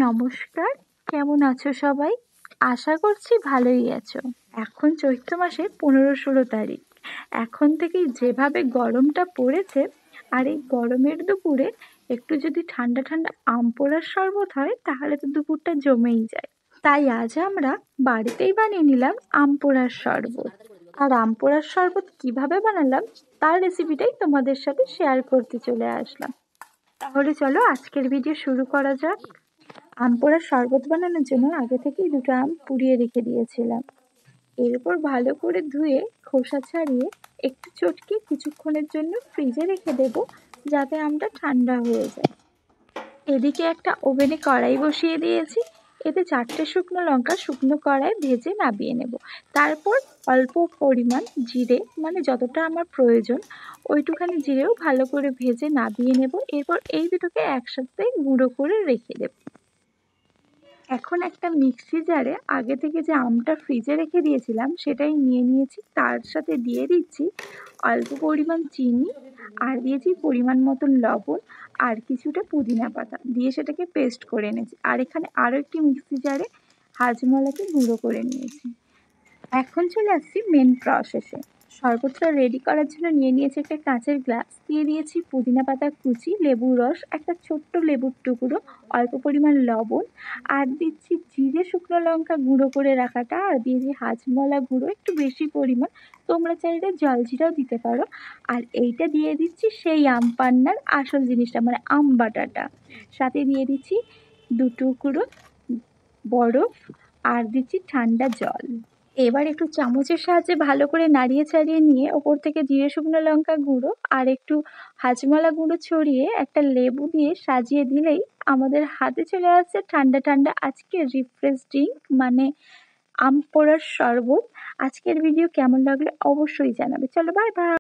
নমস্কার, কেমন আছো সবাই? আশা করছি ভালোই আছো। এখন চৈত্র মাসের 15-16 তারিখ। এখন থেকেই যেভাবে গরমটা পড়েছে, আর এই গরমের দুপুরে একটু যদি ঠান্ডা ঠান্ডা আম পোড়ার শরবত হয় তাহলে তো দুপুরটা জমেই যায়। তাই আজ আমরা বাড়িতেই বানিয়ে নিলাম আম পোড়ার শরবত। আর আম পোড়ার শরবত কিভাবে বানালাম তার রেসিপিটাই তোমাদের সাথে শেয়ার করতে চলে আসলাম। তাহলে চলো আজকের ভিডিও শুরু করা যাক। আম পোড়ার শরবত বানানোর জন্য আগে থেকেই 2টো আম পুড়িয়ে রেখে দিয়েছিলাম। এরপর ভালো করে ধুয়ে খোসা ছাড়িয়ে একটু চটকে কিছুক্ষণের জন্য ফ্রিজে রেখে দেব, যাতে আমটা ঠান্ডা হয়ে যায়। এদিকে একটা ওভেনে কড়াই বসিয়ে দিয়েছি। এতে 4টে শুকনো লঙ্কা শুকনো কড়াই ভেজে নামিয়ে নেব। তারপর অল্প পরিমাণ জিরে, মানে যতটা আমার প্রয়োজন ওইটুখানি জিরেও ভালো করে ভেজে নামিয়ে নেব। এরপর এই দুটোকে একসাথে গুঁড়ো করে রেখে দেব। এখন একটা মিক্সি জারে আগে থেকে যে আমটা ফ্রিজে রেখে দিয়েছিলাম সেটাই নিয়ে নিয়েছি। তার সাথে দিয়ে দিচ্ছি অল্প পরিমাণ চিনি, আর দিয়েছি পরিমাণ মতন লবণ, আর কিছুটা পুদিনা পাতা দিয়ে সেটাকে পেস্ট করে নিয়েছি। আর এখানে আরও একটি মিক্সি জারে হাজমোলাকে গুঁড়ো করে নিয়েছি। এখন চলে আসছি মেন প্রসেসে। শরবতটা রেডি করার জন্য নিয়ে নিয়েছি একটা কাঁচের গ্লাস, দিয়ে দিয়েছি পুদিনা পাতা কুচি, লেবুর রস, একটা ছোট্ট লেবুর টুকরো, অল্প পরিমাণ লবণ, আর দিচ্ছি জিরে শুকনো লঙ্কা গুঁড়ো করে রাখাটা, আর দিয়েছি হাজমোলা গুঁড়ো একটু বেশি পরিমাণ, তোমরা চাইলে জলজিরাও দিতে পারো। আর এইটা দিয়ে দিচ্ছি সেই আম পান্নার আসল জিনিসটা, মানে আম বাটাটা। সাথে দিয়ে দিচ্ছি 2 টুকরো বরফ, আর দিচ্ছি ঠান্ডা জল। এবার একটু চামচের সাহায্যে ভালো করে নাড়িয়ে চাড়িয়ে নিয়ে ওপর থেকে জিরে শুকনো লঙ্কা গুঁড়ো আর একটু হাজমোলা গুঁড়ো ছড়িয়ে একটা লেবু দিয়ে সাজিয়ে দিলেই আমাদের হাতে চলে আসছে ঠান্ডা ঠান্ডা আজকের রিফ্রেশ ড্রিঙ্ক, মানে আম পোড়ার শরবত। আজকের ভিডিও কেমন লাগলো অবশ্যই জানাবে। চলো, বাই বাই।